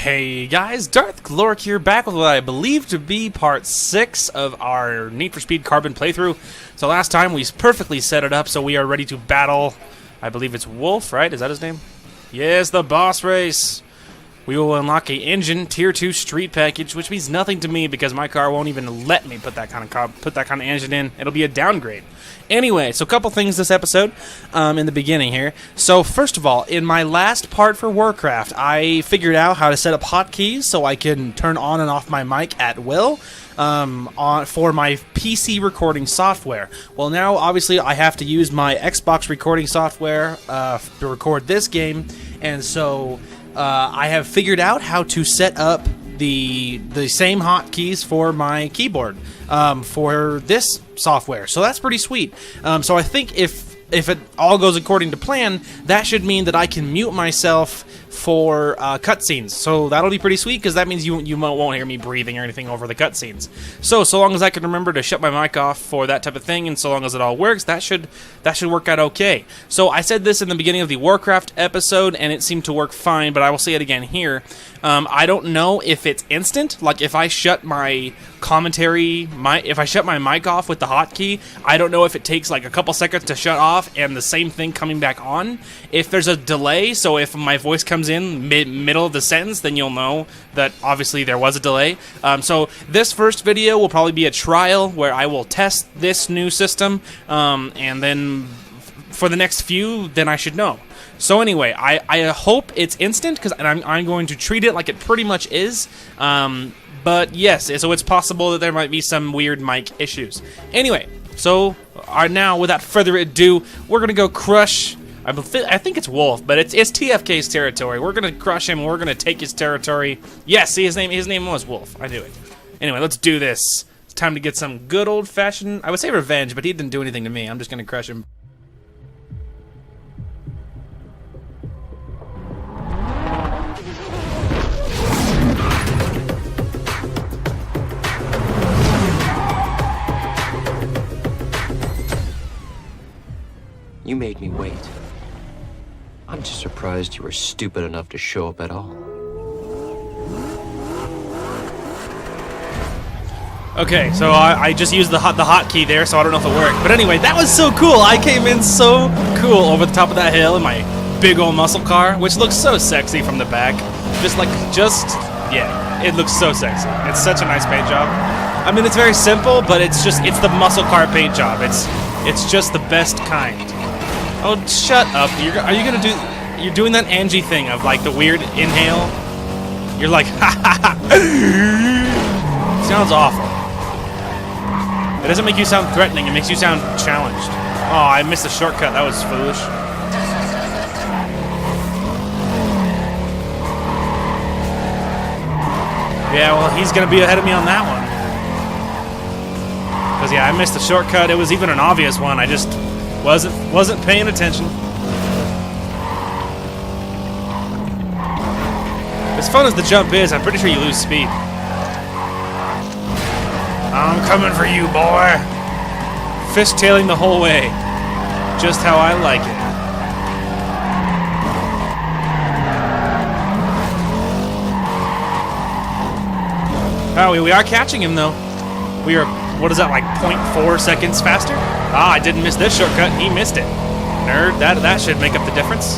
Hey guys, Darth Gloric here, back with what I believe to be part 6 of our Need for Speed Carbon playthrough. So last time we perfectly set it up so we are ready to battle, I believe it's Wolf, right? Is that his name? Yes, the boss race. We will unlock a engine tier 2 street package, which means nothing to me because my car won't even let me put that kind of engine in. It'll be a downgrade. Anyway, so a couple things this episode in the beginning here. So first of all, in my last part for Warcraft, I figured out how to set up hotkeys so I can turn on and off my mic at will for my PC recording software. Well, now obviously I have to use my Xbox recording software to record this game, and so I have figured out how to set up the same hotkeys for my keyboard for this software. So that's pretty sweet. So I think if it all goes according to plan, that should mean that I can mute myself for cutscenes. So that'll be pretty sweet because that means you won't hear me breathing or anything over the cutscenes. So long as I can remember to shut my mic off for that type of thing, and so long as it all works, that should work out okay. So I said this in the beginning of the Warcraft episode, and it seemed to work fine, but I will say it again here. I don't know if it's instant. Like if I shut my if I shut my mic off with the hotkey, I don't know if it takes like a couple seconds to shut off and the same thing coming back on. If there's a delay, so if my voice comes in middle of the sentence, then you'll know that obviously there was a delay. So this first video will probably be a trial where I will test this new system, and then for the next few, then I should know. So anyway, I hope it's instant, because I'm going to treat it like it pretty much is. But yes, so it's possible that there might be some weird mic issues. Anyway, so now without further ado, we're gonna go crush. I think it's Wolf, but it's TFK's territory. We're gonna crush him. We're gonna take his territory. Yes, see his name was Wolf. I knew it. Anyway, let's do this. It's time to get some good old-fashioned, I would say revenge, but he didn't do anything to me. I'm just gonna crush him. You made me wait. I'm just surprised you were stupid enough to show up at all. Okay, so I just used the hotkey there, so I don't know if it worked. But anyway, that was so cool. I came in so cool over the top of that hill in my big old muscle car, which looks so sexy from the back. Yeah, it looks so sexy. It's such a nice paint job. I mean, it's very simple, but it's the muscle car paint job. It's just the best kind. Oh, shut up. You're doing that Angie thing of like the weird inhale. You're like, ha ha ha. Sounds awful. It doesn't make you sound threatening, it makes you sound challenged. Oh, I missed the shortcut, that was foolish. Yeah, well, he's gonna be ahead of me on that one. Because yeah, I missed the shortcut, it was even an obvious one, I just wasn't paying attention. As fun as the jump is, I'm pretty sure you lose speed. I'm coming for you, boy. Fishtailing the whole way. Just how I like it. Oh, we are catching him, though. We are, what is that, like 0.4 seconds faster? Ah, I didn't miss this shortcut. He missed it. Nerd, that should make up the difference.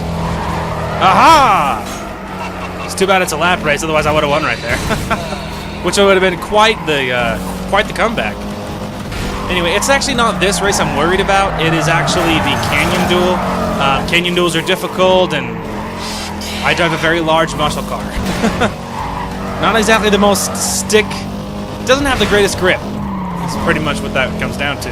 Aha! It's too bad it's a lap race, otherwise I would have won right there. Which would have been quite the comeback. Anyway, it's actually not this race I'm worried about. It is actually the canyon duel. Canyon duels are difficult, and I drive a very large muscle car. Not exactly the most stick. Doesn't have the greatest grip. That's pretty much what that comes down to.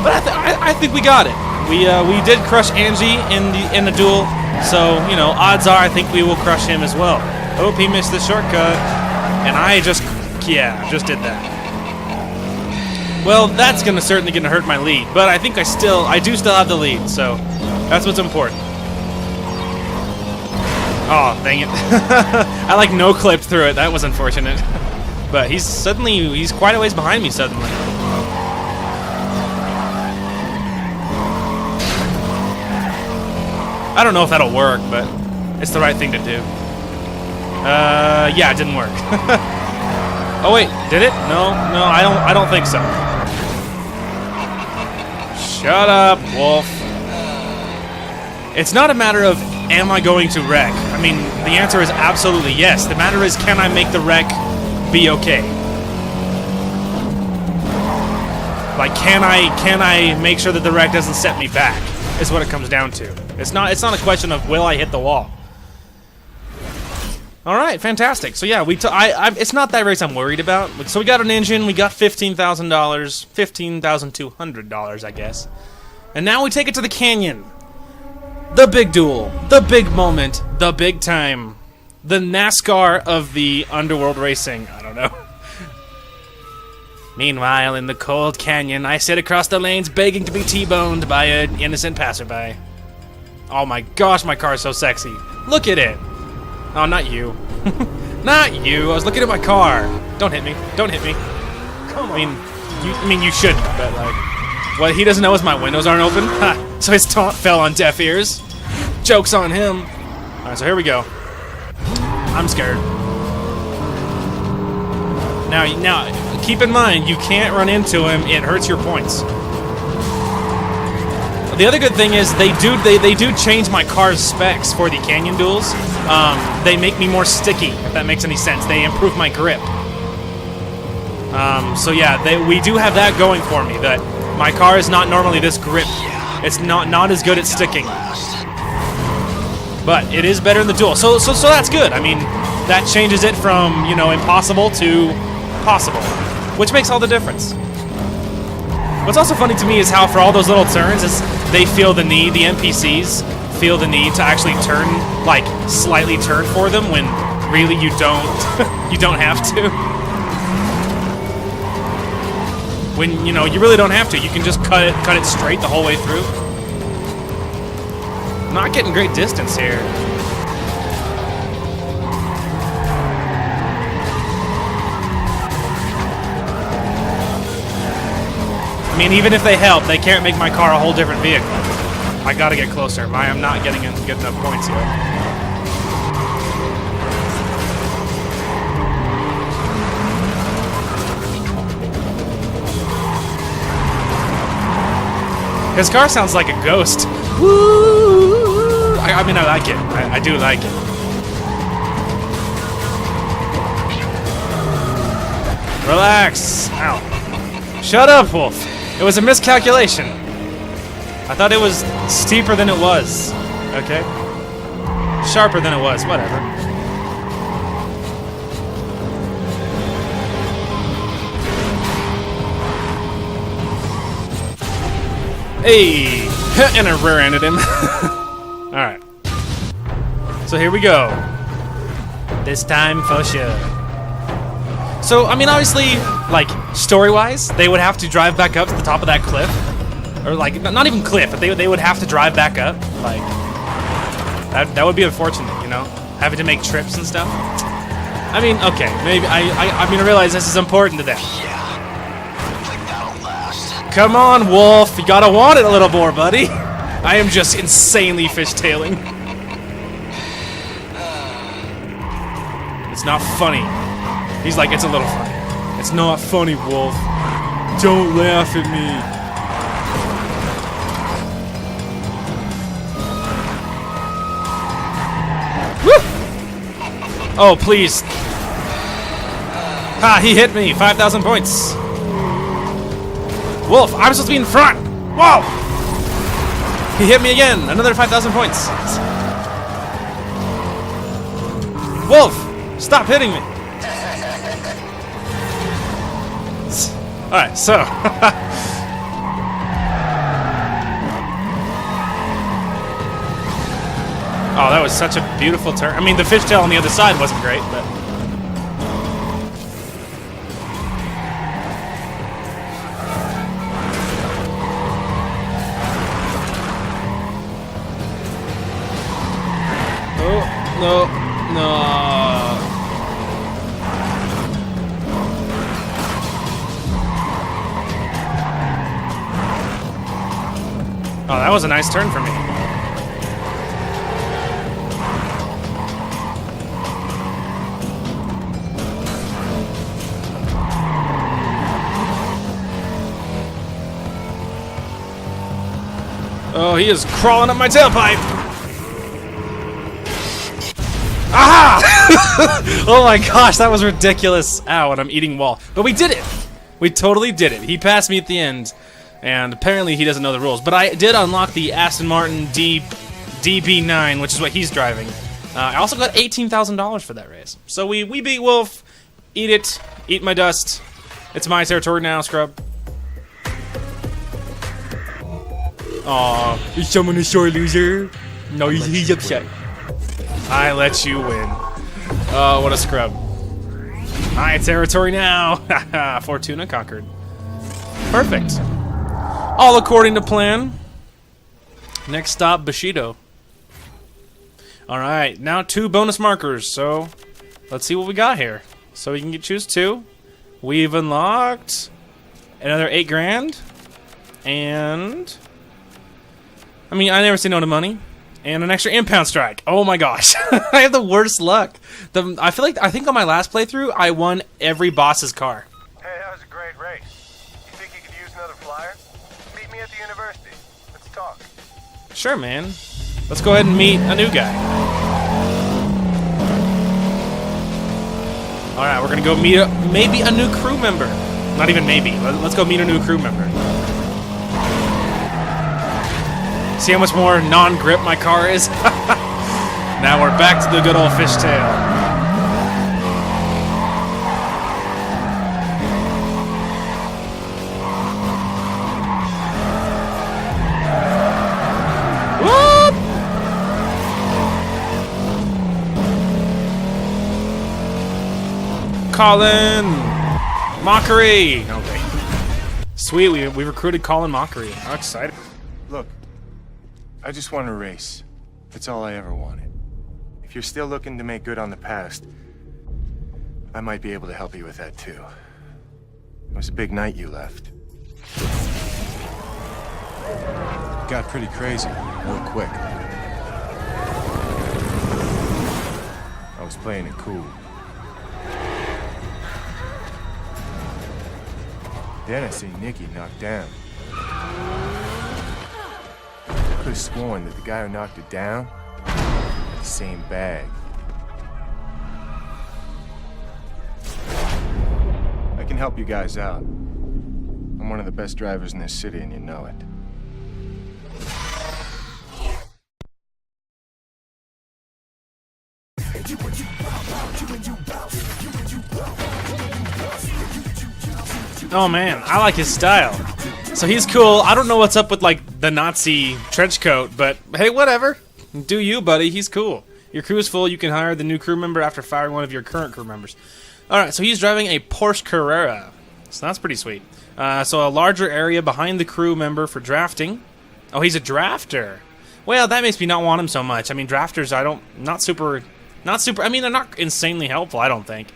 But I think we got it. We did crush Angie in the duel, so you know, odds are I think we will crush him as well. Oh, he missed the shortcut, and I just did that. Well, that's certainly gonna hurt my lead, but I think I do still have the lead, so that's what's important. Oh, dang it. I like no-clipped through it. That was unfortunate. But he's quite a ways behind me suddenly. I don't know if that'll work, but it's the right thing to do. Yeah, it didn't work. Oh wait, did it? No, I don't think so. Shut up, Wolf. It's not a matter of am I going to wreck? I mean, the answer is absolutely yes. The matter is, can I make the wreck be okay? Like, can I make sure that the wreck doesn't set me back? Is what it comes down to. It's not a question of will I hit the wall. All right, fantastic. So yeah, it's not that race I'm worried about. So we got an engine, we got $15,000, $15,200, I guess, and now we take it to the canyon. The big duel, the big moment, the big time, the NASCAR of the underworld racing. I don't know. Meanwhile, in the cold canyon, I sit across the lanes begging to be T-boned by an innocent passerby. Oh my gosh, my car is so sexy. Look at it. Oh, not you. Not you. I was looking at my car. Don't hit me. Don't hit me. Come on. I mean, you shouldn't, but like, what he doesn't know is my windows aren't open. Ha! So his taunt fell on deaf ears. Joke's on him. All right, so here we go. I'm scared. Now, keep in mind, you can't run into him. It hurts your points. The other good thing is they do change my car's specs for the canyon duels. They make me more sticky, if that makes any sense. They improve my grip. So yeah, we do have that going for me. That my car is not normally this grip. It's not as good at sticking. But it is better in the duel. So that's good. I mean, that changes it from, you know, impossible to possible, which makes all the difference. What's also funny to me is how for all those little turns, the NPCs feel the need to actually turn, like, slightly turn for them when really you don't, you don't have to. When, you know, you really don't have to. You can just cut it straight the whole way through. I'm not getting great distance here. I mean, even if they help, they can't make my car a whole different vehicle. I gotta get closer. I'm not getting good enough points here. His car sounds like a ghost. Woo! I mean, I like it. I do like it. Relax. Ow. Shut up, Wolf. It was a miscalculation. I thought it was steeper than it was. Okay? Sharper than it was. Whatever. Hey! And I rear-ended him. Alright. So here we go. This time for sure. So, I mean, obviously, like, story-wise, they would have to drive back up to the top of that cliff. Or, like, not even cliff, but they would have to drive back up. Like, that would be unfortunate, you know? Having to make trips and stuff. I mean, okay, maybe, I mean, I realize this is important to them. Come on, Wolf, you gotta want it a little more, buddy. I am just insanely fishtailing. It's not funny. He's like, it's a little funny. It's not funny, Wolf. Don't laugh at me. Woo! Oh, please. Ha, he hit me. 5,000 points. Wolf, I'm supposed to be in front. Whoa! He hit me again. Another 5,000 points. Wolf, stop hitting me. Alright, so. Oh, that was such a beautiful turn. I mean, the fishtail on the other side wasn't great, but. Oh, no, no. Oh, that was a nice turn for me. Oh, he is crawling up my tailpipe. Aha! Oh my gosh, that was ridiculous. Ow, and I'm eating wall. But we did it. We totally did it. He passed me at the end, and apparently he doesn't know the rules. But I did unlock the Aston Martin DB9, which is what he's driving. I also got $18,000 for that race. So we beat Wolf. Eat it. Eat my dust. It's my territory now, scrub. Aw, is someone a sore loser? No, he's upset. I let you win. Oh, what a scrub. My territory now. Fortuna conquered. Perfect. All according to plan. Next stop, Bushido. Alright, now 2 bonus markers, so let's see what we got here. So we can choose 2. We've unlocked another 8 grand. And I mean, I never say no to money. And an extra impound strike. Oh my gosh. I have the worst luck. I think on my last playthrough, I won every boss's car. Hey, that was a great race. You think you could use another flyer? Meet me at the university. Let's talk. Sure, man. Let's go ahead and meet a new guy. Alright, we're gonna go meet maybe a new crew member. Not even maybe. Let's go meet a new crew member. See how much more non-grip my car is? Now we're back to the good old fishtail. Whoop! Colin! Mockery! Okay. Sweet, we recruited Colin Mockery. How excited. Look, I just want a race. That's all I ever wanted. If you're still looking to make good on the past, I might be able to help you with that too. It was a big night you left. Got pretty crazy, real quick. I was playing it cool. Then I see Nikki knocked down. I could have sworn that the guy who knocked it down had the same bag. I can help you guys out. I'm one of the best drivers in this city, and you know it. Oh man, I like his style. So he's cool. I don't know what's up with like the Nazi trench coat, but hey, whatever. Do you, buddy. He's cool. Your crew is full. You can hire the new crew member after firing one of your current crew members. Alright, so he's driving a Porsche Carrera. So that's pretty sweet. So a larger area behind the crew member for drafting. Oh, he's a drafter. Well, that makes me not want him so much. I mean, drafters, not super, I mean, they're not insanely helpful, I don't think.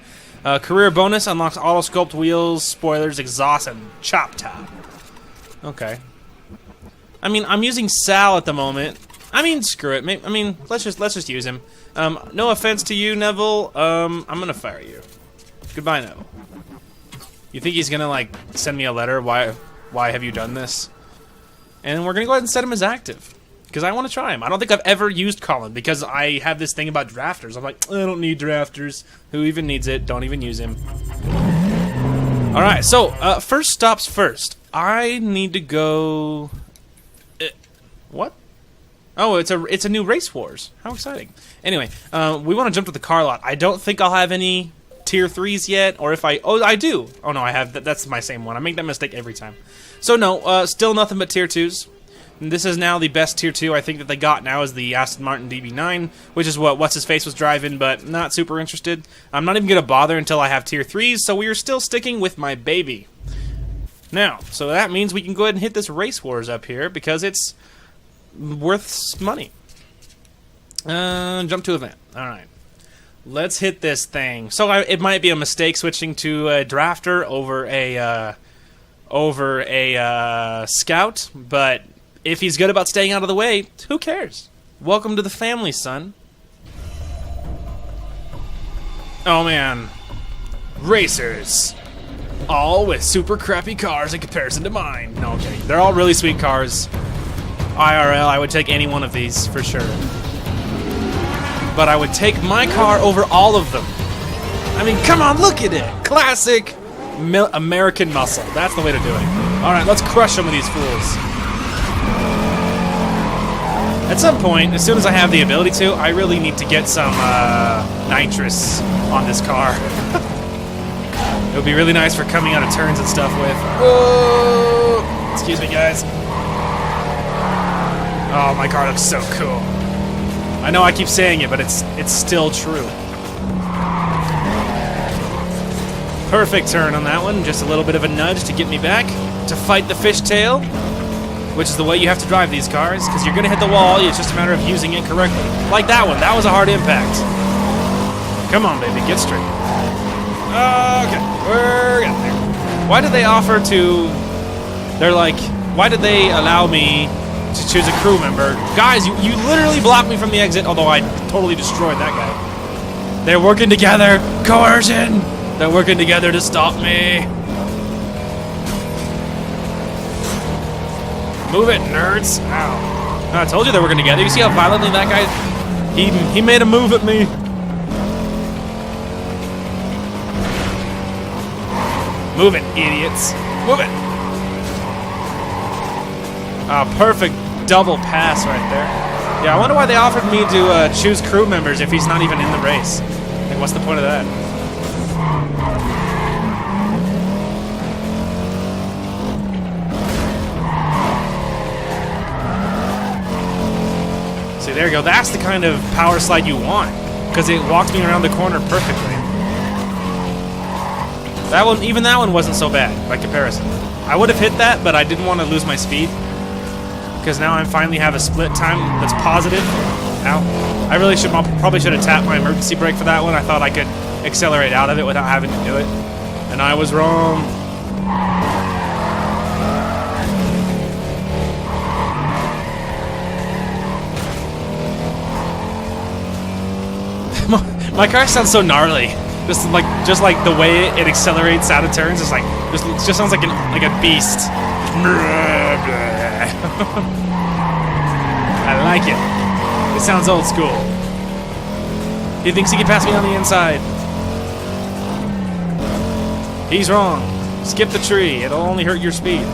Career bonus unlocks auto sculpt wheels, spoilers, exhaust, and chop top. Okay. I mean, I'm using Sal at the moment. I mean, screw it. I mean, let's just use him. No offense to you, Neville. I'm gonna fire you. Goodbye, Neville. You think he's gonna like send me a letter? Why have you done this? And we're gonna go ahead and set him as active because I want to try him. I don't think I've ever used Colin because I have this thing about drafters. I'm like, I don't need drafters. Who even needs it? Don't even use him. All right. So first stops first. I need to go. What? Oh, it's a new Race Wars. How exciting! Anyway, we want to jump to the car lot. I don't think I'll have any tier 3s yet, or if I do. Oh no, I have. That's my same one. I make that mistake every time. So no, still nothing but tier 2s. And this is now the best tier 2 I think that they got now is the Aston Martin DB9, which is what what's his face was driving, but not super interested. I'm not even gonna bother until I have tier 3s. So we are still sticking with my baby. Now, so that means we can go ahead and hit this Race Wars up here because it's worth money. Jump to event. All right, let's hit this thing. So it might be a mistake switching to a drafter over a scout, but if he's good about staying out of the way, who cares? Welcome to the family, son. Oh man, racers. All with super crappy cars in comparison to mine. No, okay. They're all really sweet cars. IRL, I would take any one of these for sure. But I would take my car over all of them. I mean, come on, look at it. Classic American muscle. That's the way to do it. All right, let's crush some of these fools. At some point, as soon as I have the ability to, I really need to get some nitrous on this car. It would be really nice for coming out of turns and stuff with. Whoa! Excuse me, guys. Oh, my car looks so cool. I know I keep saying it, but it's still true. Perfect turn on that one. Just a little bit of a nudge to get me back to fight the fishtail, which is the way you have to drive these cars, because you're going to hit the wall. It's just a matter of using it correctly. Like that one. That was a hard impact. Come on, baby. Get straight. Okay. We're getting there. Why did they offer to... They're like, why did they allow me to choose a crew member? Guys, you literally blocked me from the exit, although I totally destroyed that guy. They're working together. Coercion. They're working together to stop me. Move it, nerds. Ow. I told you they were working together. You see how violently that guy... He made a move at me. Move it, idiots. Move it. Perfect double pass right there. Yeah, I wonder why they offered me to choose crew members if he's not even in the race. Like, what's the point of that? See, there you go. That's the kind of power slide you want, because it walks me around the corner perfectly. That one, even that one wasn't so bad by comparison. I would have hit that, but I didn't want to lose my speed, because now I finally have a split time that's positive. Ow. I really probably should have tapped my emergency brake for that one. I thought I could accelerate out of it without having to do it, and I was wrong. My car sounds so gnarly. Just like the way it accelerates out of turns. It's like just sounds like a beast. I like it. It sounds old school. He thinks he can pass me on the inside. He's wrong. Skip the tree. It'll only hurt your speed.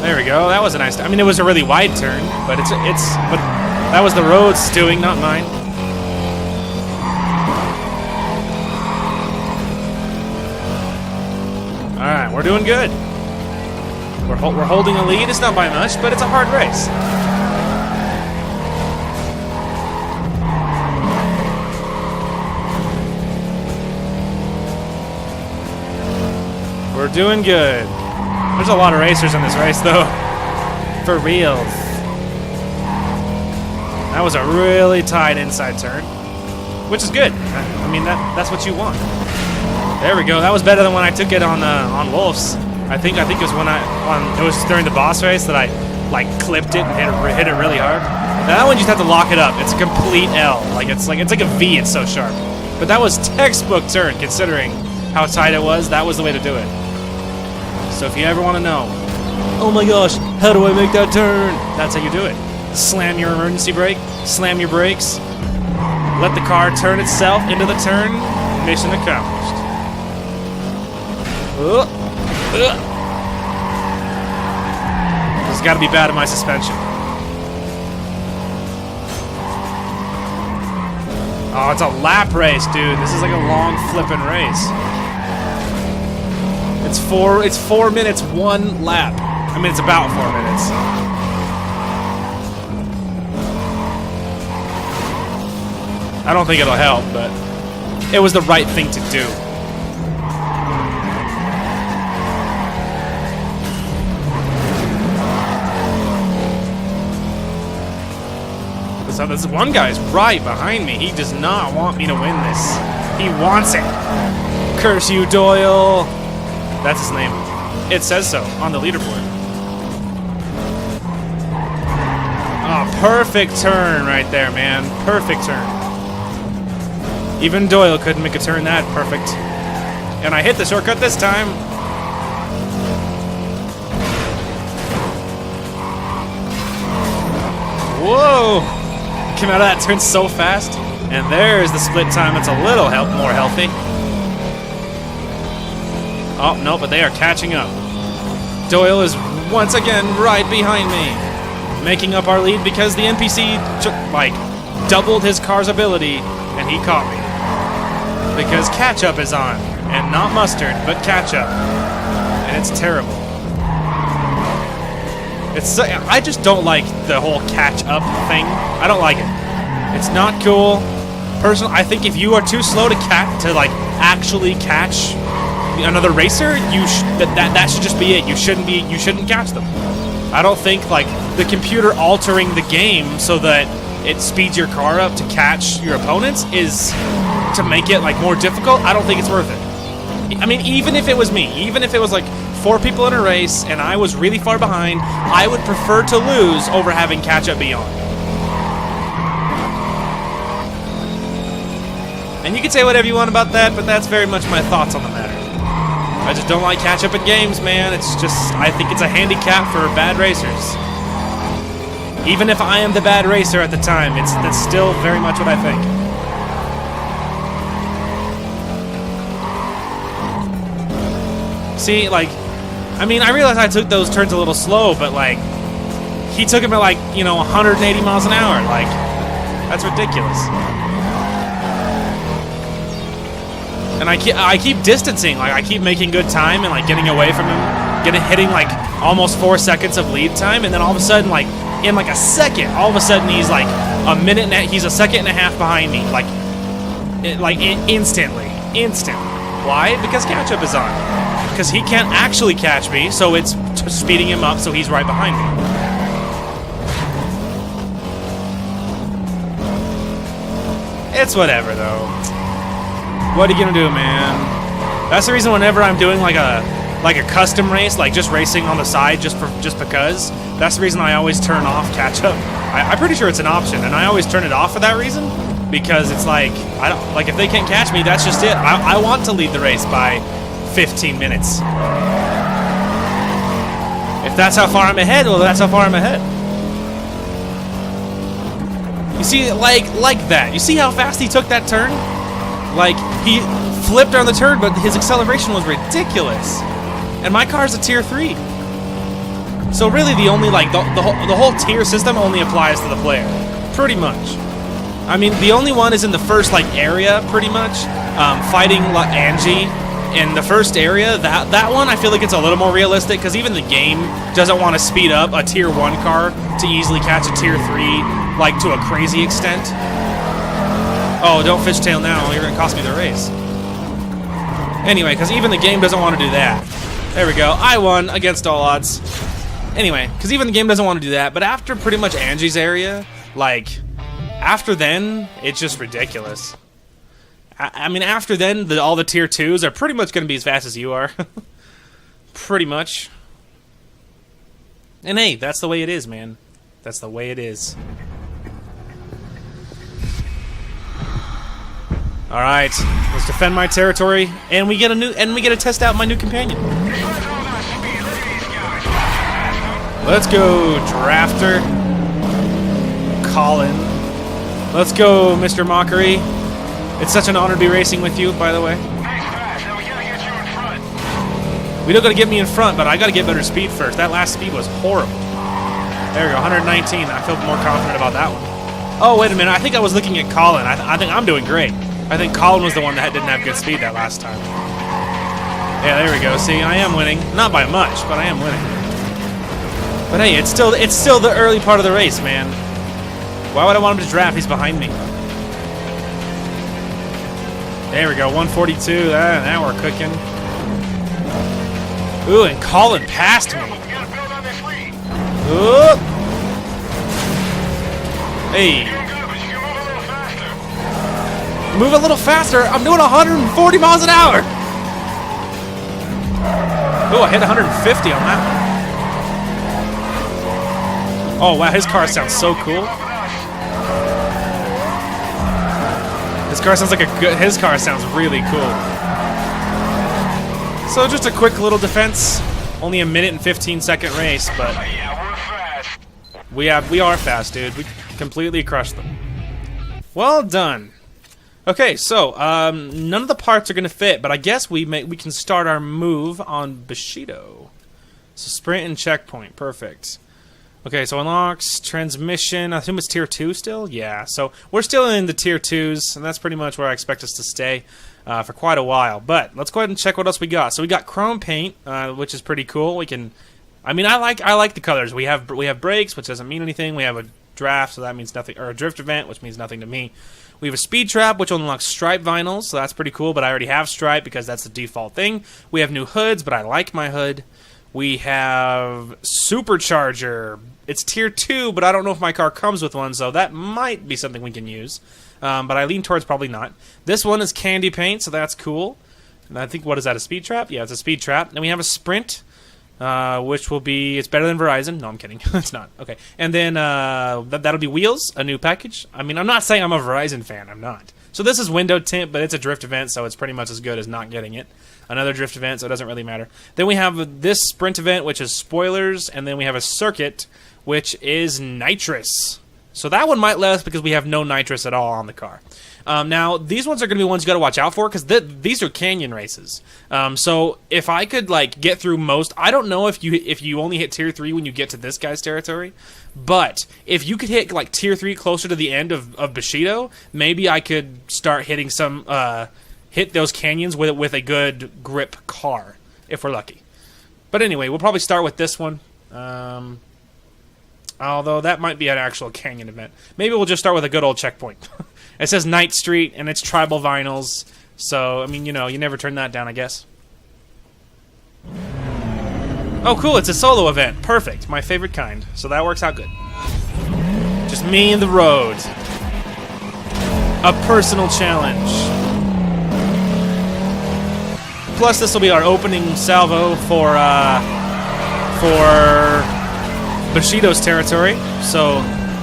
There we go. That was a nice. I mean, it was a really wide turn, but but that was the road's doing, not mine. All right, we're doing good. We're holding a lead. It's not by much, but it's a hard race. We're doing good. There's a lot of racers in this race, though. For reals. That was a really tight inside turn, which is good. I mean, that's what you want. There we go. That was better than when I took it on Wolf's. I think it was when it was during the boss race that I like clipped it and hit it really hard. Now that one you just have to lock it up. It's a complete L. It's like a V. It's so sharp. But that was textbook turn, considering how tight it was. That was the way to do it. So if you ever want to know, oh my gosh, how do I make that turn? That's how you do it. Slam your emergency brake, slam your brakes, let the car turn itself into the turn, mission accomplished. There's got to be bad in my suspension. Oh, it's a lap race, dude. This is like a long flipping race. It's 4 minutes, 1 lap. I mean, it's about 4 minutes. I don't think it'll help, but it was the right thing to do. So this one guy's right behind me. He does not want me to win this. He wants it. Curse you, Doyle. That's his name. It says so on the leaderboard. Oh, perfect turn right there, man. Perfect turn. Even Doyle couldn't make a turn that perfect. And I hit the shortcut this time. Whoa! Came out of that turn so fast. And there's the split time. It's a little more healthy. Oh, no, but they are catching up. Doyle is once again right behind me. Making up our lead because the NPC, like, doubled his car's ability, and he caught me. Because catch-up is on. And not mustard, but catch-up. And it's terrible. I just don't like the whole catch-up thing. I don't like it. It's not cool. Personally, I think if you are too slow to actually catch another racer, that should just be it. You shouldn't catch them. I don't think like the computer altering the game so that it speeds your car up to catch your opponents is to make it like more difficult. I don't think it's worth it. I mean, even if it was me, even if it was like 4 people in a race and I was really far behind, I would prefer to lose over having catch-up be on. And you can say whatever you want about that, but that's very much my thoughts on the matter. I just don't like catch-up at games, man. It's just, I think it's a handicap for bad racers. Even if I am the bad racer at the time, that's still very much what I think. See, like, I mean, I realize I took those turns a little slow, but, like, he took him at, like, 180 miles an hour. Like, that's ridiculous. And I keep distancing, like, I keep making good time and, like, getting away from him, hitting, like, almost 4 seconds of lead time, and then all of a sudden, like, in, like, a second, all of a sudden he's, like, he's a second and a half behind me, instantly. Why? Because catch-up is on. Because he can't actually catch me, so it's speeding him up, so he's right behind me. It's whatever, though. What are you gonna do, man? That's the reason whenever I'm doing like a custom race, like just racing on the side just because, that's the reason I always turn off catch-up. I'm pretty sure it's an option, and I always turn it off for that reason, because it's like, I don't, like, if they can't catch me, that's just it. I want to lead the race by 15 minutes. If that's how far I'm ahead, well, that's how far I'm ahead. You see, like that. You see how fast he took that turn? Like, he flipped on the turn, but his acceleration was ridiculous. And my car's a tier 3. So really the only, like, the whole tier system only applies to the player. Pretty much. I mean, the only one is in the first, like, area, pretty much. Fighting Angie in the first area. That one, I feel like it's a little more realistic, because even the game doesn't want to speed up a tier 1 car to easily catch a tier 3, like, to a crazy extent. Oh, don't fishtail now, you're gonna cost me the race. Anyway, because even the game doesn't want to do that. There we go, I won against all odds. Anyway, because even the game doesn't want to do that, but after pretty much Angie's area, like, after then, it's just ridiculous. I mean, after then, all the tier 2s are pretty much going to be as fast as you are. Pretty much. And hey, that's the way it is, man. That's the way it is. All right, let's defend my territory, and we get to test out my new companion. Let's go, Drafter. Colin. Let's go, Mr. Mockery. It's such an honor to be racing with you, by the way. We don't got to get me in front, but I got to get better speed first. That last speed was horrible. There we go, 119. I feel more confident about that one. Oh, wait a minute. I think I was looking at Colin. I think I'm doing great. I think Colin was the one that didn't have good speed that last time. Yeah, there we go. See, I am winning. Not by much, but I am winning. But hey, it's still the early part of the race, man. Why would I want him to draft? He's behind me. There we go, 142. Now we're cooking. Ooh, and Colin passed me. Ooh. Hey. Move a little faster. I'm doing 140 miles an hour. Ooh, I hit 150 on that one. Oh, wow, his car sounds so cool. His car sounds like a good. His car sounds really cool. So just a quick little defense. Only a minute and 15-second race, but we are fast, dude. We completely crushed them. Well done. Okay, so none of the parts are gonna fit, but I guess we can start our move on Bushido. So sprint and checkpoint, perfect. Okay, so unlocks transmission. I assume it's tier 2 still. Yeah, so we're still in the tier 2s, and that's pretty much where I expect us to stay for quite a while. But let's go ahead and check what else we got. So we got chrome paint, which is pretty cool. We can, I mean, I like the colors. We have brakes, which doesn't mean anything. We have a draft, so that means nothing, or a drift event, which means nothing to me. We have a speed trap, which unlocks stripe vinyls, so that's pretty cool. But I already have stripe because that's the default thing. We have new hoods, but I like my hood. We have supercharger. It's tier 2, but I don't know if my car comes with one, so that might be something we can use. But I lean towards probably not. This one is candy paint, so that's cool. And I think, what is that, a speed trap? Yeah, it's a speed trap. Then we have a sprint, which will be, it's better than Verizon. No, I'm kidding. It's not. Okay. And then that'll be wheels, a new package. I mean, I'm not saying I'm a Verizon fan. I'm not. So this is window tint, but it's a drift event, so it's pretty much as good as not getting it. Another drift event, so it doesn't really matter. Then we have this sprint event, which is spoilers, and then we have a circuit, which is nitrous. So that one might let us because we have no nitrous at all on the car. Now, these ones are going to be ones you got to watch out for because these are canyon races. So if I could like get through most, I don't know if you only hit tier 3 when you get to this guy's territory, but if you could hit like tier 3 closer to the end of Bushido, maybe I could start hitting some hit those canyons with a good grip car if we're lucky. But anyway, we'll probably start with this one. Although that might be an actual canyon event. Maybe we'll just start with a good old checkpoint. It says Night Street, and it's tribal vinyls. So, I mean, you know, you never turn that down, I guess. Oh, cool, it's a solo event. Perfect, my favorite kind. So that works out good. Just me and the road. A personal challenge. Plus, this will be our opening salvo for Bushido's territory. So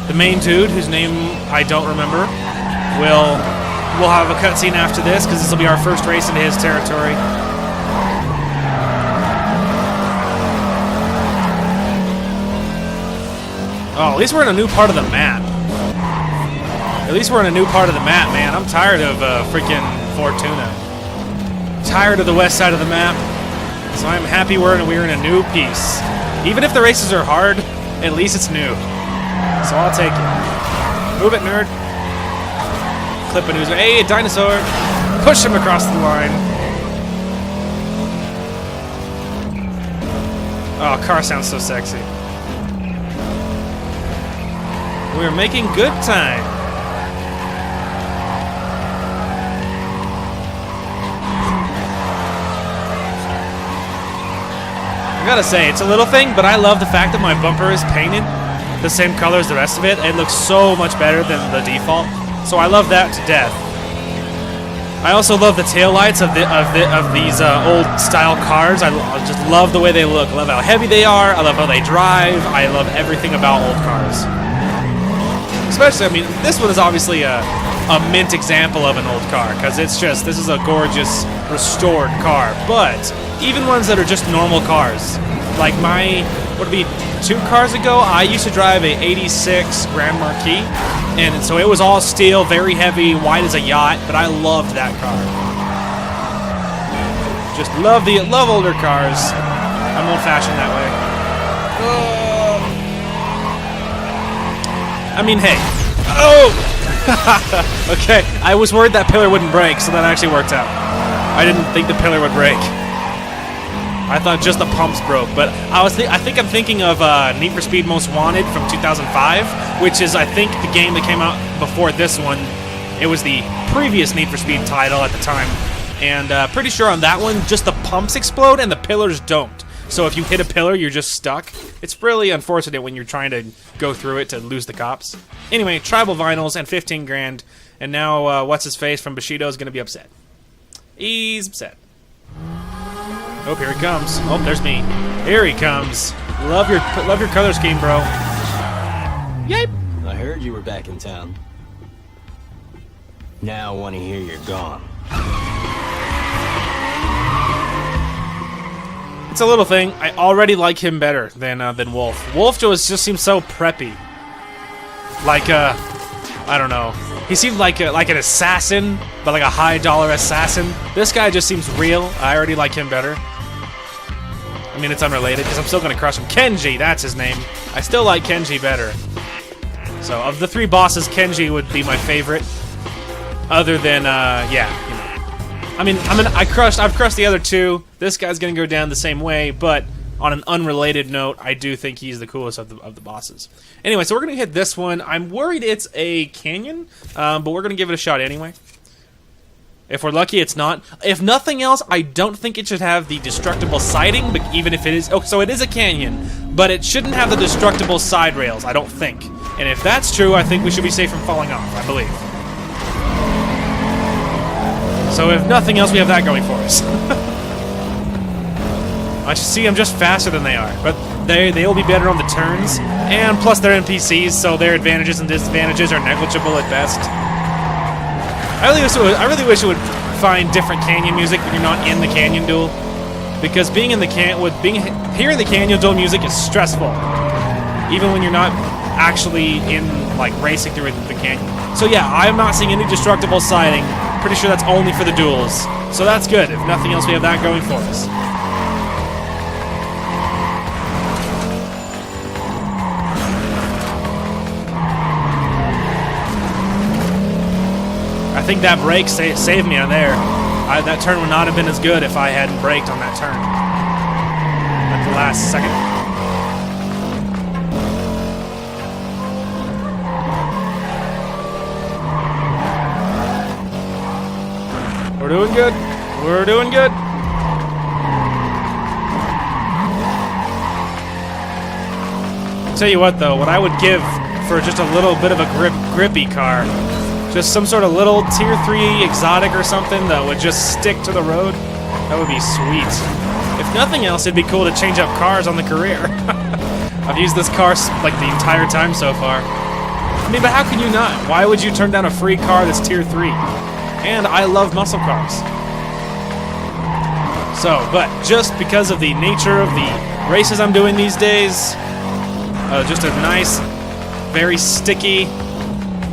the main dude, whose name I don't remember, we'll have a cutscene after this because this will be our first race into his territory. Oh, at least we're in a new part of the map. At least we're in a new part of the map, man. I'm tired of freaking Fortuna. Tired of the west side of the map. So I'm happy we're in a new piece. Even if the races are hard, at least it's new. So I'll take it. Move it, nerd. Clip a news. Hey, a dinosaur. Push him across the line. Oh, car sounds so sexy. We're making good time. I gotta say, it's a little thing, but I love the fact that my bumper is painted the same color as the rest of it. It looks so much better than the default, so I love that to death. I also love the taillights of these old style cars. I just love the way they look. I love how heavy they are. I love how they drive. I love everything about old cars. Especially, I mean, this one is obviously a mint example of an old car, because this is a gorgeous restored car. But even ones that are just normal cars, like what would it be, 2 cars ago, I used to drive a 86 Grand Marquis, and so it was all steel, very heavy, wide as a yacht, but I loved that car. Just love older cars. I'm old-fashioned that way. I mean, hey. Oh! Okay, I was worried that pillar wouldn't break, so that actually worked out. I didn't think the pillar would break. I thought just the pumps broke, but I think I'm thinking of Need for Speed Most Wanted from 2005, which is, I think, the game that came out before this one. It was the previous Need for Speed title at the time, and pretty sure on that one, just the pumps explode and the pillars don't. So if you hit a pillar, you're just stuck. It's really unfortunate when you're trying to go through it to lose the cops. Anyway, tribal vinyls and 15 grand, and now what's-his-face from Bushido is going to be upset. He's upset. Oh, here he comes. Oh, there's me. Here he comes. Love your color scheme, bro. Yep. I heard you were back in town. Now I want to hear you're gone. It's a little thing. I already like him better than Wolf. Wolf just seems so preppy. Like I don't know. He seemed like an assassin, but like a high-dollar assassin. This guy just seems real. I already like him better. I mean, it's unrelated because I'm still gonna crush him. Kenji, that's his name. I still like Kenji better. So of the 3 bosses, Kenji would be my favorite. Other than yeah, you know. I've crushed the other 2. This guy's gonna go down the same way, but on an unrelated note, I do think he's the coolest of the bosses. Anyway, so we're gonna hit this one. I'm worried it's a canyon, but we're gonna give it a shot anyway. If we're lucky, it's not. If nothing else, I don't think it should have the destructible siding, but even if it is... Oh, so it is a canyon, but it shouldn't have the destructible side rails, I don't think. And if that's true, I think we should be safe from falling off, I believe. So if nothing else, we have that going for us. I just see I'm just faster than they are, but they'll be better on the turns, and plus they're NPCs, so their advantages and disadvantages are negligible at best. I really wish it would find different canyon music when you're not in the canyon duel, because hearing the canyon duel music is stressful, even when you're not actually in like racing through the canyon. So yeah, I'm not seeing any destructible siding. Pretty sure that's only for the duels, so that's good. If nothing else, we have that going for us. I think that brake saved me on there. That turn would not have been as good if I hadn't braked on that turn at the last second. We're doing good. We're doing good. Tell you what, though, what I would give for just a little bit of a grippy car, just some sort of little tier 3 exotic or something that would just stick to the road, that would be sweet. If nothing else, it'd be cool to change up cars on the career. I've used this car like the entire time so far. I mean, but how can you not? Why would you turn down a free car that's tier 3? And I love muscle cars. So, but just because of the nature of the races I'm doing these days, just a nice, very sticky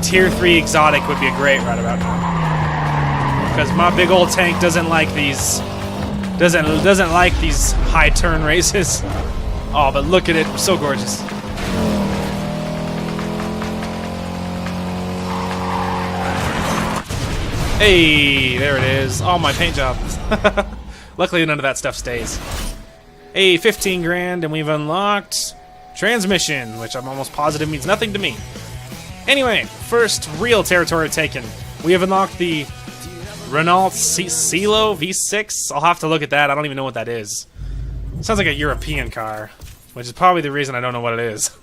tier 3 exotic would be a great right about now. Because my big old tank doesn't like these high turn races. Oh, but look at it, so gorgeous. Hey, there it is. Oh, my paint job. Luckily, none of that stuff stays. Hey, 15 grand, and we've unlocked transmission, which I'm almost positive means nothing to me. Anyway, first real territory taken. We have unlocked the Renault Silo V6. I'll have to look at that. I don't even know what that is. Sounds like a European car, which is probably the reason I don't know what it is.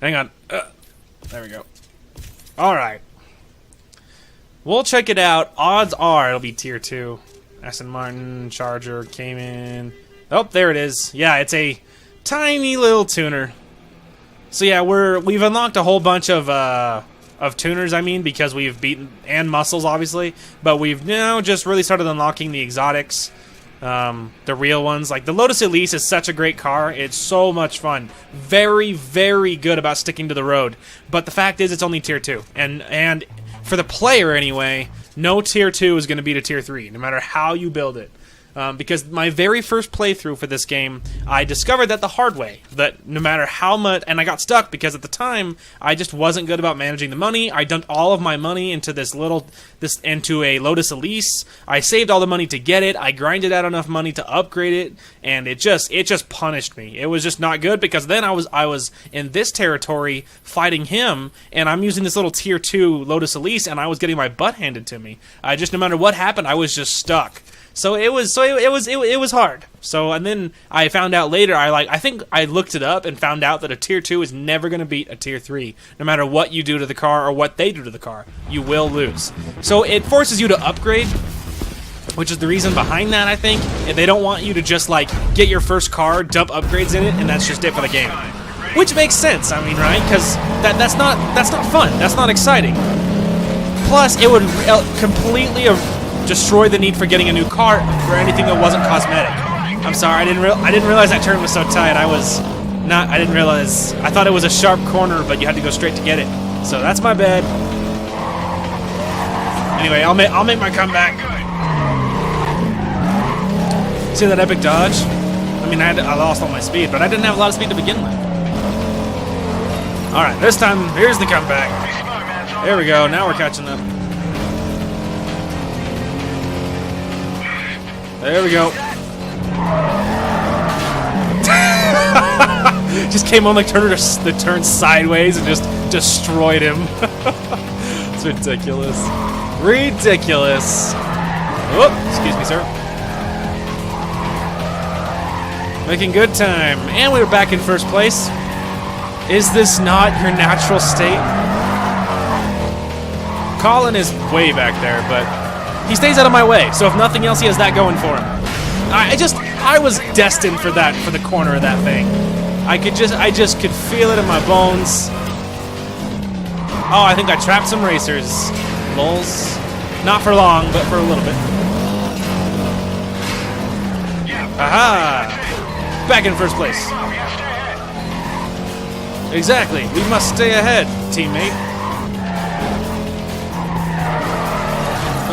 Hang on. There we go. All right. We'll check it out. Odds are it'll be tier 2. Aston Martin, Charger, Cayman. Oh, there it is. Yeah, it's a tiny little tuner. So yeah, we've unlocked a whole bunch of tuners, I mean, because we've beaten, and muscles, obviously, but we've now just really started unlocking the exotics, the real ones. Like, the Lotus Elise is such a great car. It's so much fun. Very, very good about sticking to the road. But the fact is, it's only tier 2. And for the player, anyway, no tier 2 is going to beat a tier 3, no matter how you build it. Because my very first playthrough for this game, I discovered that the hard way, that no matter how much, and I got stuck because at the time, I just wasn't good about managing the money. I dumped all of my money into into a Lotus Elise. I saved all the money to get it. I grinded out enough money to upgrade it, and it just punished me. It was just not good because then I was in this territory fighting him, and I'm using this little tier 2 Lotus Elise, and I was getting my butt handed to me. No matter what happened, I was just stuck. So it was hard. So, and then I found out later, I think I looked it up and found out that a tier 2 is never going to beat a tier 3. No matter what you do to the car or what they do to the car, you will lose. So it forces you to upgrade, which is the reason behind that, I think. And they don't want you to just, like, get your first car, dump upgrades in it, and that's just it for the game. Which makes sense, I mean, right? Because that's not fun. That's not exciting. Plus, it would completely destroy the need for getting a new car for anything that wasn't cosmetic. I'm sorry, I didn't realize that turn was so tight. I didn't realize. I thought it was a sharp corner, but you had to go straight to get it. So that's my bad. Anyway, I'll make my comeback. See that epic dodge? I mean, I lost all my speed, but I didn't have a lot of speed to begin with. All right, this time, here's the comeback. There we go. Now we're catching up. There we go. Just came on the turn sideways and just destroyed him. It's ridiculous. Ridiculous. Oh, excuse me, sir. Making good time. And we're back in first place. Is this not your natural state? Colin is way back there, but he stays out of my way. So if nothing else, he has that going for him. I was destined for that, for the corner of that thing. I just could feel it in my bones. Oh, I think I trapped some racers. Lols. Not for long, but for a little bit. Aha! Back in first place. Exactly. We must stay ahead, teammate.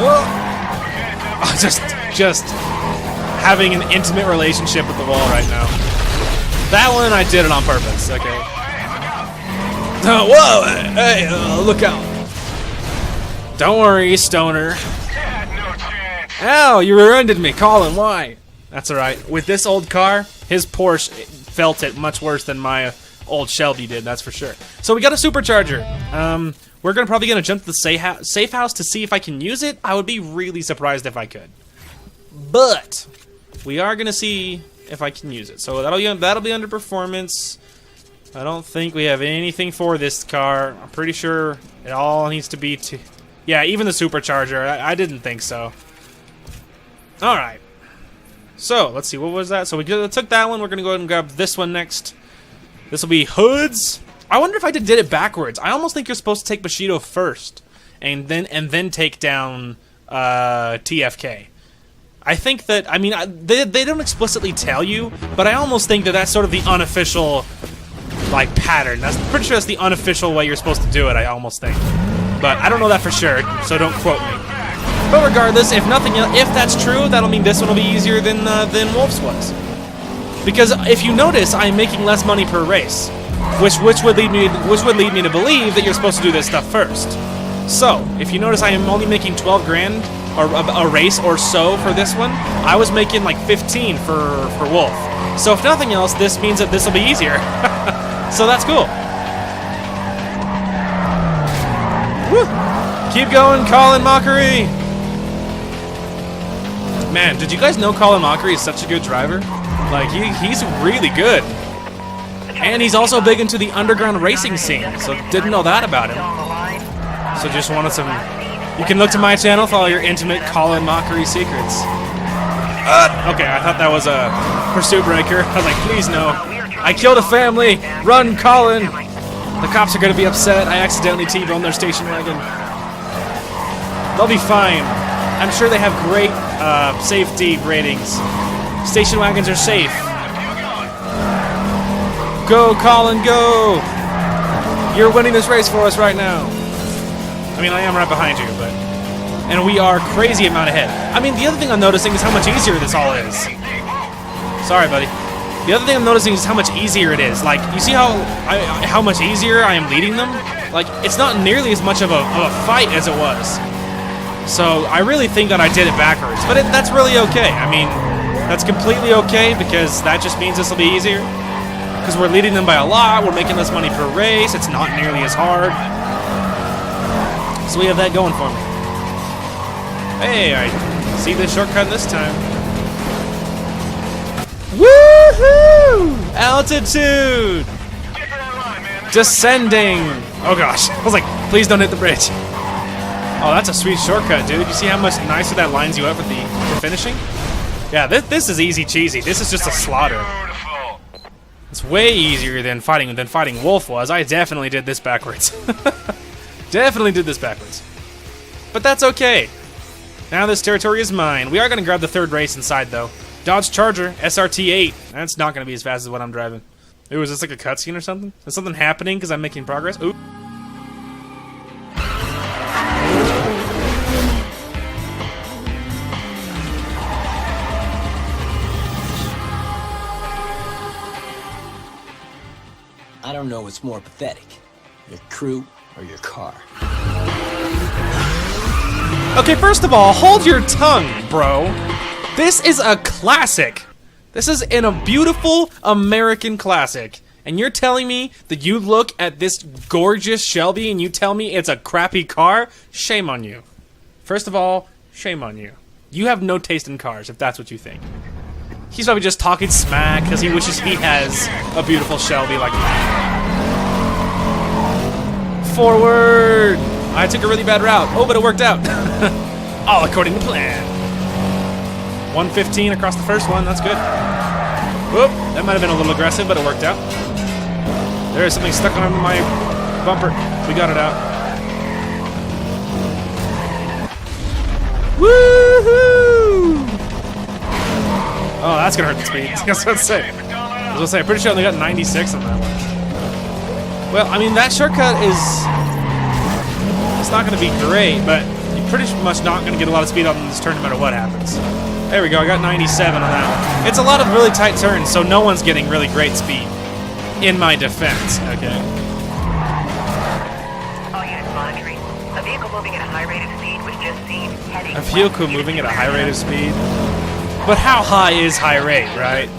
Oh, just having an intimate relationship with the wall right now. That one, I did it on purpose. Okay. Oh, whoa! Hey, look out! Don't worry, stoner. Ow! You rear-ended me, Colin. Why? That's all right. With this old car, his Porsche felt it much worse than my old Shelby did. That's for sure. So we got a supercharger. We're probably gonna jump to the safe house to see if I can use it. I would be really surprised if I could, but we are gonna see if I can use it. So that'll be under performance. I don't think we have anything for this car. I'm pretty sure it all needs to be yeah, even the supercharger. I didn't think so. All right. So let's see, what was that? So we took that one. We're gonna go ahead and grab this one next. This will be hoods. I wonder if I did it backwards. I almost think you're supposed to take Bushido first, and then take down TFK. I think that, I mean, they don't explicitly tell you, but I almost think that that's sort of the unofficial, like, pattern. That's pretty sure that's the unofficial way you're supposed to do it, I almost think. But I don't know that for sure, so don't quote me. But regardless, if nothing else, if that's true, that'll mean this one will be easier than Wolf's was. Because if you notice, I'm making less money per race, which would lead me to believe that you're supposed to do this stuff first. So if you notice, I am only making 12 grand or a race or so for this one. I was making like 15 for Wolf. So if nothing else, this means that this will be easier. So that's cool. Woo! Keep going, Colin Mockery. Man, did you guys know Colin Mockery is such a good driver? Like, he's really good. And he's also big into the underground racing scene, so didn't know that about him. So just wanted some... You can look to my channel for all your intimate Colin Mockery secrets. Okay, I thought that was a pursuit breaker. I was like, please no. I killed a family! Run, Colin! The cops are gonna be upset. I accidentally T-boned their station wagon. They'll be fine. I'm sure they have great safety ratings. Station wagons are safe. Go, Colin, go! You're winning this race for us right now. I mean, I am right behind you, but... And we are crazy amount ahead. I mean, the other thing I'm noticing is how much easier this all is. Sorry, buddy. The other thing I'm noticing is how much easier it is. Like, you see how much easier I am leading them? Like, it's not nearly as much of a fight as it was. So, I really think that I did it backwards. But that's really okay. I mean, that's completely okay, because that just means this will be easier. Because we're leading them by a lot, we're making less money per race, it's not nearly as hard. So we have that going for me. Hey, I see the shortcut this time. Woohoo! Altitude! Descending! Oh gosh, I was like, please don't hit the bridge. Oh, that's a sweet shortcut, dude. You see how much nicer that lines you up with the finishing? Yeah, this is easy cheesy. This is just a slaughter. It's way easier than fighting Wolf was. I definitely did this backwards. Definitely did this backwards. But that's okay. Now this territory is mine. We are going to grab the third race inside, though. Dodge Charger, SRT8. That's not going to be as fast as what I'm driving. Ooh, is this like a cutscene or something? Is something happening because I'm making progress? Ooh. I don't know what's more pathetic, your crew or your car. Okay, first of all, hold your tongue, bro. This is a classic. This is a beautiful American classic. And you're telling me that you look at this gorgeous Shelby and you tell me it's a crappy car? Shame on you. First of all, shame on you. You have no taste in cars, if that's what you think. He's probably just talking smack because he wishes he has a beautiful Shelby like that. Forward! I took a really bad route. Oh, but it worked out. All according to plan. 115 across the first one. That's good. Whoop! That might have been a little aggressive, but it worked out. There is something stuck on my bumper. We got it out. Woohoo! Oh, that's gonna hurt the speed. I was gonna say. I'm pretty sure I only got 96 on that one. Well, I mean, that shortcut is... It's not gonna be great, but you're pretty much not gonna get a lot of speed on this turn no matter what happens. There we go, I got 97 on that one. It's a lot of really tight turns, so no one's getting really great speed. In my defense, okay? All units monitoring. A vehicle moving at a high rate of speed was just seen heading... A vehicle moving at a high rate of speed? But how high is high rate, right?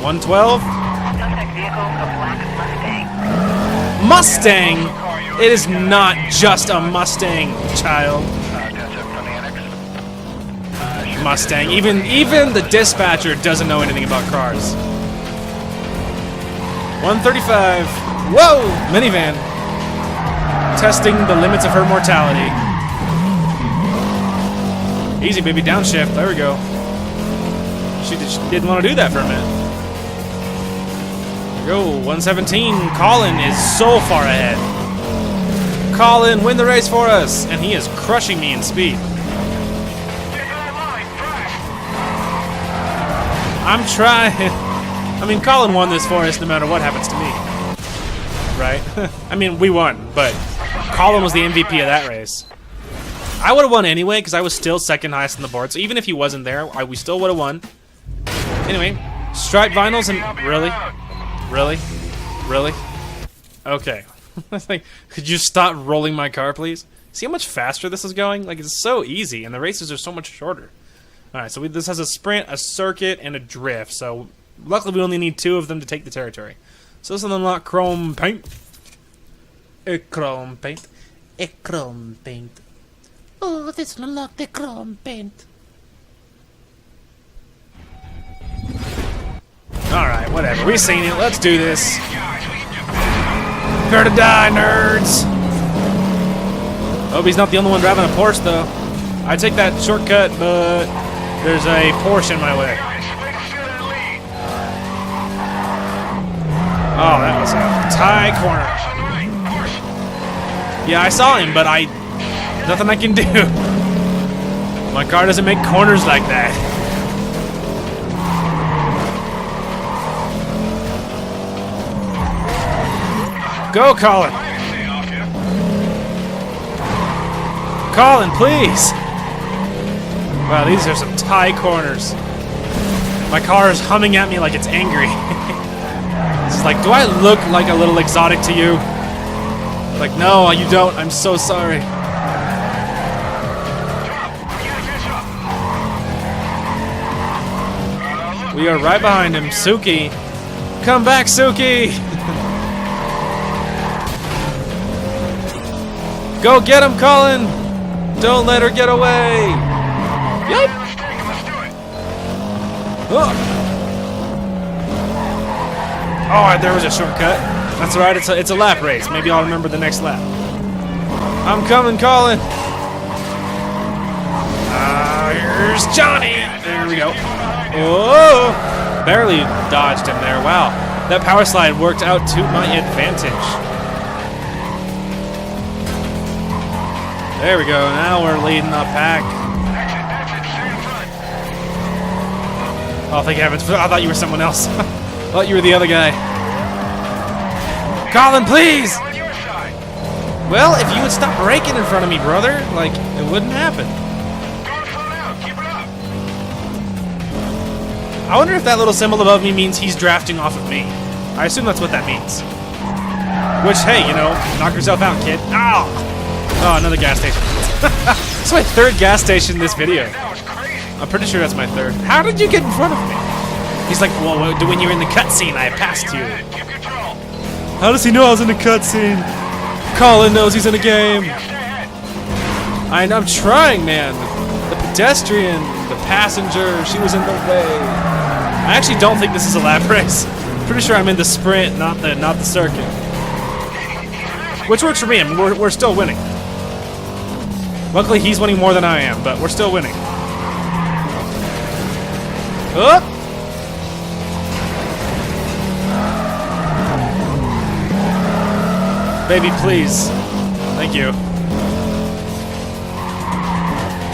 112? Suspect vehicle, a black Mustang. Mustang? It is not just a Mustang, child. Mustang. Even the dispatcher doesn't know anything about cars. 135. Whoa! Minivan. Testing the limits of her mortality. Easy, baby. Downshift. There we go. She didn't want to do that for a minute. There we go. 117. Colin is so far ahead. Colin, win the race for us. And he is crushing me in speed. I'm trying. I mean, Colin won this for us no matter what happens to me. Right? I mean, we won, but Colin was the MVP of that race. I would have won anyway because I was still second highest on the board. So even if he wasn't there, we still would have won. Anyway, stripe vinyls and... Really? Really? Really? Okay. Like, could you stop rolling my car, please? See how much faster this is going? Like, it's so easy, and the races are so much shorter. Alright, so this has a sprint, a circuit, and a drift. So, luckily we only need 2 of them to take the territory. So this will unlock chrome paint. Chrome paint. Chrome paint. Oh, this will unlock the chrome paint. Alright, whatever. We've seen it. Let's do this. Prepare to die, nerds! Hope he's not the only one driving a Porsche, though. I take that shortcut, but there's a Porsche in my way. Oh, that was a tie corner. Yeah, I saw him, but nothing I can do. My car doesn't make corners like that. Go, Colin. Colin, please. Wow, these are some tie corners. My car is humming at me like it's angry. It's like, do I look like a little exotic to you? Like, no, you don't. I'm so sorry. We are right behind him. Suki. Come back, Suki. Go get him, Colin. Don't let her get away. Yep. Oh, there was a shortcut. That's alright, it's a lap race. Maybe I'll remember the next lap. I'm coming, Colin. Here's Johnny. There we go. Oh, barely dodged him there. Wow, that power slide worked out to my advantage. There we go. Now we're leading the pack. Oh, thank heavens. I thought you were someone else. I thought you were the other guy. Colin, please! Well, if you would stop braking in front of me, brother, like, it wouldn't happen. I wonder if that little symbol above me means he's drafting off of me. I assume that's what that means. Which, hey, you know, knock yourself out, kid. Ow! Oh, another gas station. It's my third gas station this video. I'm pretty sure that's my third. How did you get in front of me? He's like, well, when you were in the cutscene, I passed you. How does he know I was in the cutscene? Colin knows he's in a game. I'm trying, man. The pedestrian, the passenger, she was in the way. I actually don't think this is a lap race. Pretty sure I'm in the sprint, not the circuit. Which works for me. I mean, we're still winning. Luckily, he's winning more than I am, but we're still winning. Up. Baby, please. Thank you.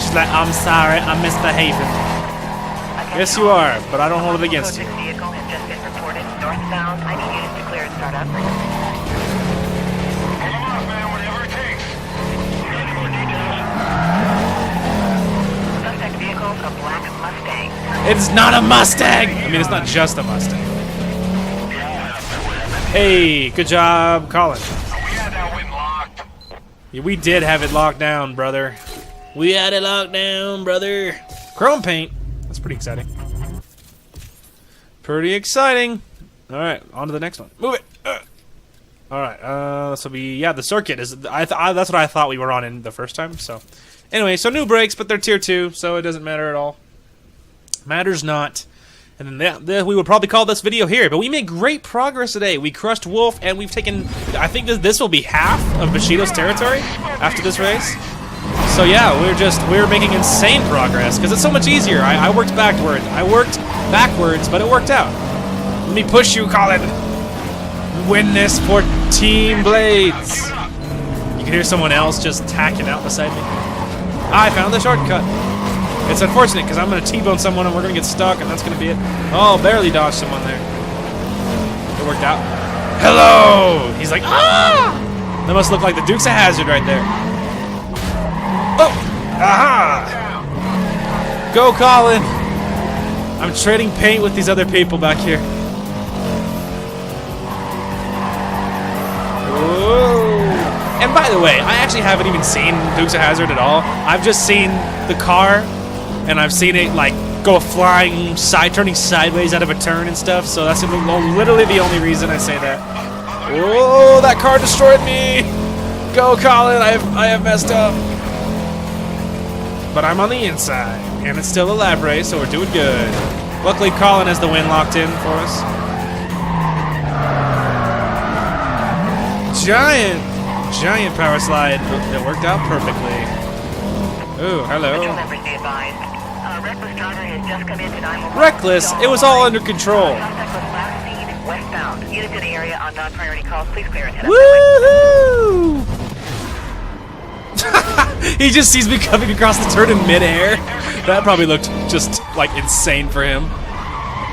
She's like, I'm sorry, I'm misbehaving. Yes, you are, but I don't hold it against you. Vehicle has just been reported northbound. I need units to clear and start up. Suspect vehicle, a black Mustang. It's not a Mustang! I mean, it's not just a Mustang. Hey, good job, Colin. Yeah, we did have it locked down, brother. We had it locked down, brother. Chrome paint. That's pretty exciting. Pretty exciting. All right, on to the next one. Move it. All right. This will be the circuit is. That's what I thought we were on in the first time. So, anyway, so new brakes, but they're tier 2, so it doesn't matter at all. Matters not. And then we would probably call this video here. But we made great progress today. We crushed Wolf, and we've taken. I think this will be half of Bushido's territory after this race. So yeah, we're making insane progress because it's so much easier. I worked backwards. But it worked out. Let me push you, Colin. Win this for Team Blades. You can hear someone else just tacking out beside me. I found the shortcut. It's unfortunate because I'm going to T-bone someone and we're going to get stuck and that's going to be it. Oh, barely dodged someone there. It worked out. Hello! He's like, ah! That must look like the Dukes of Hazzard right there. Oh! Aha! Go, Colin! I'm trading paint with these other people back here. Whoa! And by the way, I actually haven't even seen Dukes of Hazzard at all. I've just seen the car, and I've seen it like go flying, turning sideways out of a turn and stuff. So that's literally the only reason I say that. Whoa! That car destroyed me. Go, Colin! I have messed up. But I'm on the inside, and it's still a lap race, so we're doing good. Luckily, Colin has the win locked in for us. Giant power slide. It worked out perfectly. Ooh, hello. Members be advised. Reckless driver has just come into 911. Reckless? It was all under control. Suspect was last seen westbound. Units in the area on non-priority calls. Please clear and head up. Woohoo! He just sees me coming across the turn in midair. That probably looked just like insane for him.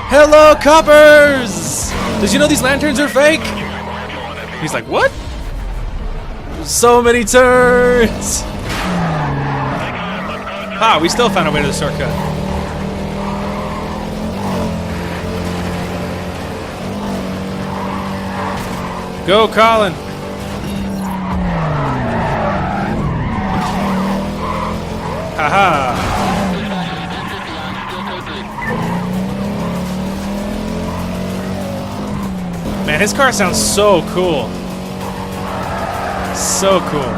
Hello, coppers! Did you know these lanterns are fake? He's like, what? So many turns! Ah, we still found a way to the shortcut. Go, Colin! Haha! Man, his car sounds so cool. So cool.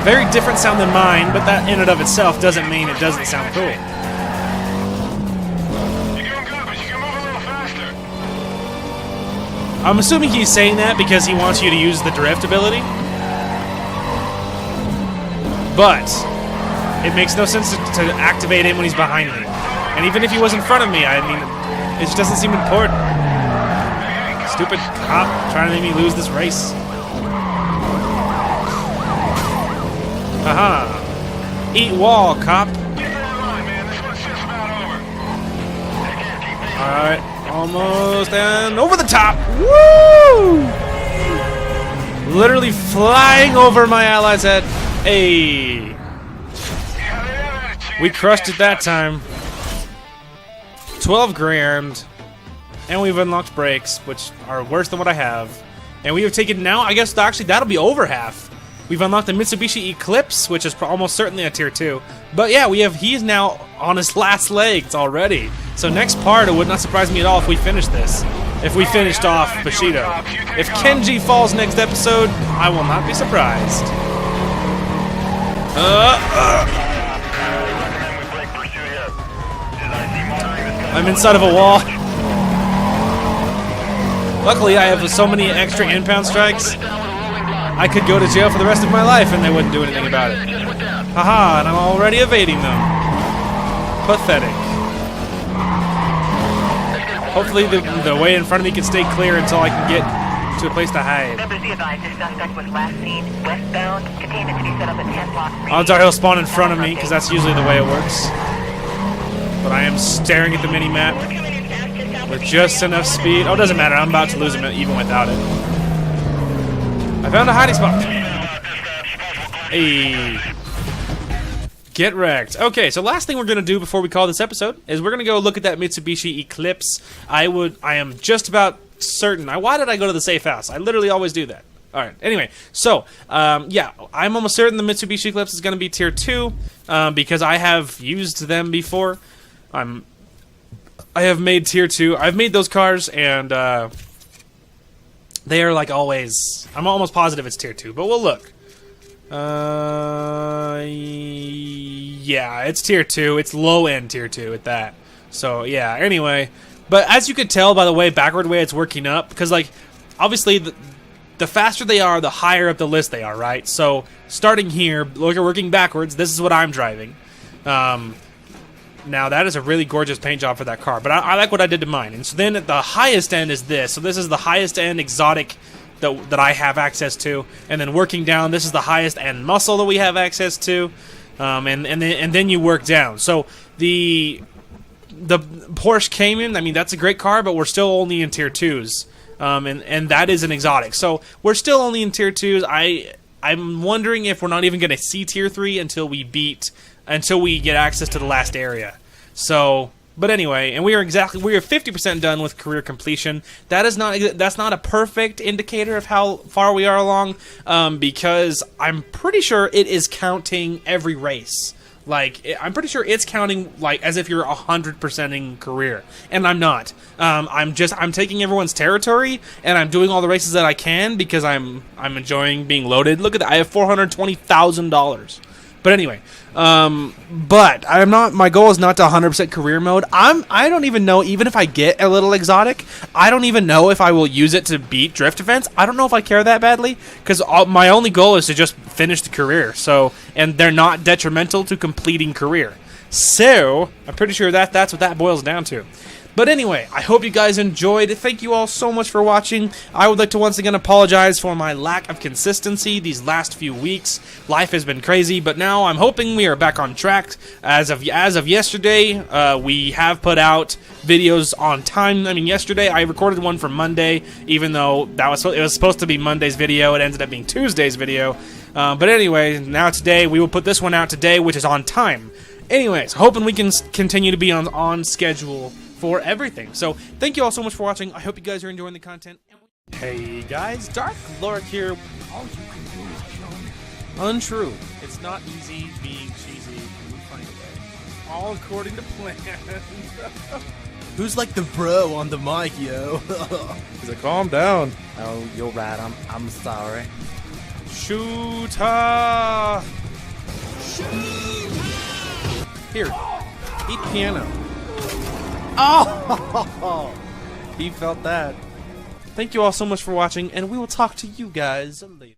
Very different sound than mine, but that in and of itself doesn't mean it doesn't sound cool. I'm assuming he's saying that because he wants you to use the drift ability. But it makes no sense to activate him when he's behind me. And even if he was in front of me, I mean, it just doesn't seem important. Stupid cop trying to make me lose this race. Haha. Eat wall, cop. Alright, almost, and over the top. Woo! Literally flying over my allies' head. Hey. We crushed it that time. 12 grand. And we've unlocked brakes, which are worse than what I have. And we have taken now, I guess actually that'll be over half. We've unlocked the Mitsubishi Eclipse, which is almost certainly a tier 2. But yeah, he's now on his last legs already. So next part, it would not surprise me at all if we finish this. If we finished off Bushido. If Kenji falls next episode, I will not be surprised. I'm inside of a wall. Luckily, I have so many extra impound strikes, I could go to jail for the rest of my life and they wouldn't do anything about it. Haha, and I'm already evading them. Pathetic. Hopefully the way in front of me can stay clear until I can get to a place to hide. Members be advised, this suspect was last seen westbound. Containment to be set up at 10 block. Odds are he'll spawn in front of me, because that's usually the way it works. But I am staring at the mini-map with just enough speed. Oh, it doesn't matter. I'm about to lose him even without it. I found a hiding spot. Hey. Get wrecked. Okay, so last thing we're going to do before we call this episode is we're going to go look at that Mitsubishi Eclipse. I am just about certain. Why did I go to the safe house? I literally always do that. Alright, anyway, so, yeah, I'm almost certain the Mitsubishi Eclipse is going to be tier 2, because I have used them before. I have made tier 2. I've made those cars, and, they are, like, always... I'm almost positive it's tier 2, but we'll look. Yeah, it's tier 2. It's low-end tier 2 at that. So, yeah, anyway. But as you could tell by the way, backward way it's working up, because, like, obviously, the faster they are, the higher up the list they are, right? So, starting here, look at working backwards, this is what I'm driving. Now, that is a really gorgeous paint job for that car, but I like what I did to mine. And so then at the highest end is this. So this is the highest end exotic that I have access to. And then working down, this is the highest end muscle that we have access to. And then you work down. So the Porsche Cayman, I mean, that's a great car, but we're still only in tier 2s. And that is an exotic. So we're still only in tier 2s. I'm wondering if we're not even going to see tier 3 until we get access to the last area. So, but anyway, and we are 50% done with career completion. That's not a perfect indicator of how far we are along, because I'm pretty sure it is counting every race. Like, I'm pretty sure it's counting like as if you're 100%ing career, and I'm not. I'm taking everyone's territory, and I'm doing all the races that I can because I'm enjoying being loaded. Look at that! I have $420,000. But anyway, but I'm not. My goal is not to 100% career mode. I don't even know. Even if I get a little exotic, I don't even know if I will use it to beat drift defense. I don't know if I care that badly because my only goal is to just finish the career. So, and they're not detrimental to completing career. So I'm pretty sure that's what that boils down to. But anyway, I hope you guys enjoyed. Thank you all so much for watching. I would like to once again apologize for my lack of consistency these last few weeks. Life has been crazy, but now I'm hoping we are back on track. As of yesterday, we have put out videos on time. I mean, yesterday I recorded one for Monday, even though it was supposed to be Monday's video. It ended up being Tuesday's video. But anyway, now today we will put this one out today, which is on time. Anyways, hoping we can continue to be on schedule for everything. So thank you all so much for watching. I hope you guys are enjoying the content. Hey guys, Dark Lork here. All you can do is kill me. Untrue. It's not easy being cheesy. We find a way. All according to plan. Who's like the bro on the mic, yo? He's like, calm down. Oh, you're right. I'm sorry. Shooter. Here, eat piano. Oh! He felt that. Thank you all so much for watching, and we will talk to you guys later.